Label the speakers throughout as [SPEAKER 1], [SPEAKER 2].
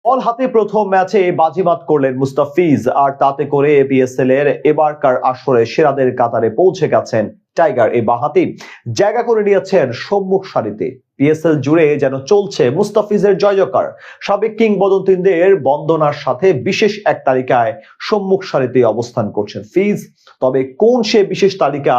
[SPEAKER 1] বল হাতে প্রথম ম্যাচে বাজিমাত করলেন মুস্তাফিজ, আর তাতে করে পিএসএল এর এবারকার আসরে সেরাদের কাতারে পৌঁছে গেছেন টাইগার। এই বাঁহাতি জায়গা করে নিয়েছেন সম্মুখ সারিতে। পিএসএল জুড়ে যেন চলছে মুস্তাফিজের জয়জয়কার। সাবেক কিংবদন্তিদের বন্দনার সাথে বিশেষ এক তালিকায় সম্মুখ সারিতে অবস্থান করছেন ফিজ। তবে কোন সে বিশেষ তালিকা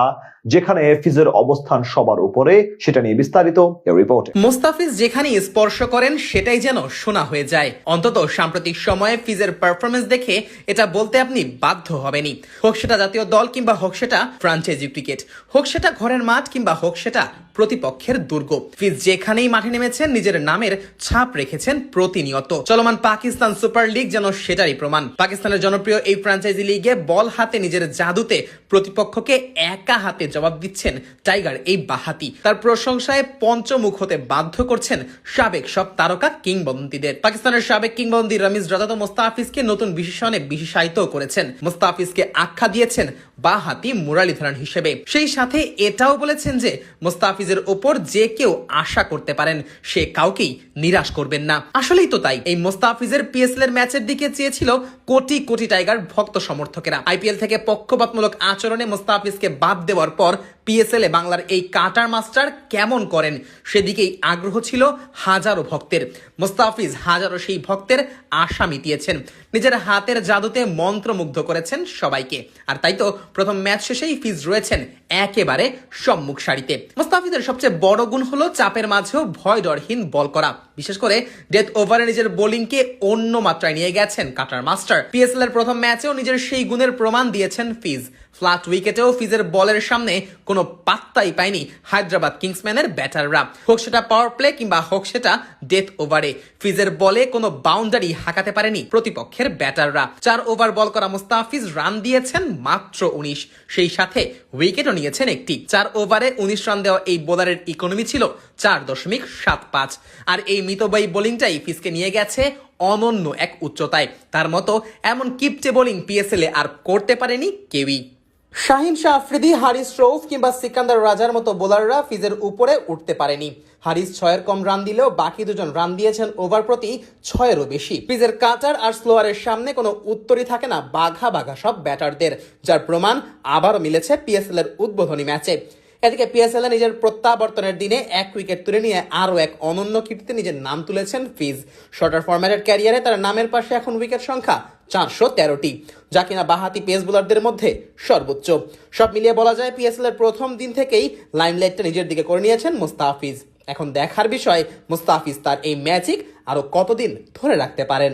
[SPEAKER 1] যেখানে ফিজের অবস্থান সবার উপরে, সেটা নিয়ে বিস্তারিত রিপোর্ট।
[SPEAKER 2] মুস্তাফিজ যেখানে স্পর্শ করেন সেটাই যেন শোনা হয়ে যায়। অন্তত সাম্প্রতিক সময়ে ফিজের পারফরমেন্স দেখে এটা বলতে আপনি বাধ্য হবেনই। হোক সেটা জাতীয় দল কিংবা হোক সেটা ফ্র্যাঞ্চাইজি ক্রিকেট, হোক সেটা ঘরের মাঠ কিংবা হোক সেটা প্রতিপক্ষের দুর্গ, ফিজ যেখানেই মাঠে নেমেছেন নিজের নামের ছাপ রেখেছেন প্রতিনিয়ত। চলমান পাকিস্তান সুপার লিগ যেন সেটারই প্রমাণ। পাকিস্তানের জনপ্রিয় এই ফ্র্যাঞ্চাইজি লিগে বল হাতে নিজের জাদুতে প্রতিপক্ষকে একা হাতে জবাব দিচ্ছেন টাইগার এই বাঁহাতি। তার প্রশংসায় পঞ্চমুখ হতে বাধ্য করছেন সাবেক সব তারকা কিংবদন্তিদের। পাকিস্তানের সাবেক কিংবদন্তি রমিজ রাজা তো মুস্তাফিজকে নতুন বিশেষণে বিশেষায়িত করেছেন। মুস্তাফিজকে আখ্যা দিয়েছেন বাঁহাতি মুরালিধরান হিসেবে। সেই সাথে এটাও বলেছেন যে মুস্তাফিজের ওপর যে কেউ আশা করতে পারেন, সে কাউকেই নিরাশ করবেন না। আসলেই তো তাই। এই মুস্তাফিজের পিএসএল এর ম্যাচের দিকে চেয়েছিল কোটি কোটি টাইগার ভক্ত সমর্থকেরা। আইপিএল থেকে পক্ষপাতমূলক আচরণে মুস্তাফিজকে বাদ দেওয়ার পর পিএসএল এ বাংলার এই কাটার মাস্টার কেমন করেন সেদিকেই আগ্রহ ছিল হাজারো ভক্তের। মুস্তাফিজ হাজারো সেই ভক্তের আশা মিটিয়েছেন, নিজের হাতের জাদুতে মন্ত্রমুগ্ধ করেছেন সবাইকে। আর তাই তো প্রথম ম্যাচ শেষেই ফিজ রয়েছেন একেবারে সম্মুখ সারিতে। মুস্তাফিজের সবচেয়ে বড় গুণ হলো চাপের মাঝেও ভয় ডরহীন বল করা। বিশেষ করে ডেথ ওভারে নিজের বোলিংকে অন্য মাত্রায় নিয়ে গেছেন কাটার মাস্টার। পিএসএল এর প্রথম ম্যাচেও নিজের সেই গুণের প্রমাণ দিয়েছেন ফিজ। ফ্ল্যাট উইকেটেও ফিজের বলের সামনে কোনো পাত্তাই পায়নি হায়দ্রাবাদ কিংসম্যানের ব্যাটাররা। হোক সেটা পাওয়ার প্লে কিংবা হোক সেটা ডেথ ওভারে, ফিজের বলে কোনো বাউন্ডারি হাঁকাতে পারেনি প্রতিপক্ষের ব্যাটাররা। 4 ওভার বল করা মুস্তাফিজ রান দিয়েছেন মাত্র 19, সেই সাথে উইকেটও নিয়েছেন একটি। 4 ওভারে 19 রান দেওয়া এই বোলারের ইকোনমি ছিল 4.75। আর এই মিতব্যয়ী বোলিংটাই ফিজকে নিয়ে গেছে অনন্য এক উচ্চতায়। তার মতো এমন কিপটে বোলিং পিএসএল এ আর করতে পারেনি কেউই। শাহিন শাহ আফ্রিদি, হারিস রৌফ কিংবা সিকান্দার রাজার মতো বোলাররা ফিজের উপরে উঠতে পারেনি। হারিস 6-এর কম রান দিলেও বাকি দুজন রান দিয়েছেন ওভার প্রতি 6-এরও বেশি। ফিজের কাটার আর স্লোয়ারের সামনে কোনো উত্তরই থাকে না বাঘা বাঘা সব ব্যাটারদের, যার প্রমাণ আবারও মিলেছে পিএসএল এর উদ্বোধনী ম্যাচে। এদিকে পিএসএল এ নিজের প্রত্যাবর্তনের দিনে 1 উইকেট তুলে নিয়ে আরও এক অনন্য কীর্তিতে নিজের নাম তুলেছেন ফিজ। শর্টার ফরম্যাটের ক্যারিয়ারে তার নামের পাশে এখন উইকেট সংখ্যা 413টি, যা কিনা বাঁহাতি পেস বোলারদের মধ্যে সর্বোচ্চ। সব মিলিয়ে বলা যায় পিএসএল এর প্রথম দিন থেকেই লাইমলাইটটা নিজের দিকে করে নিয়েছেন মুস্তাফিজ। এখন দেখার বিষয় মুস্তাফিজ তার এই ম্যাজিক আরো কতদিন ধরে রাখতে পারেন।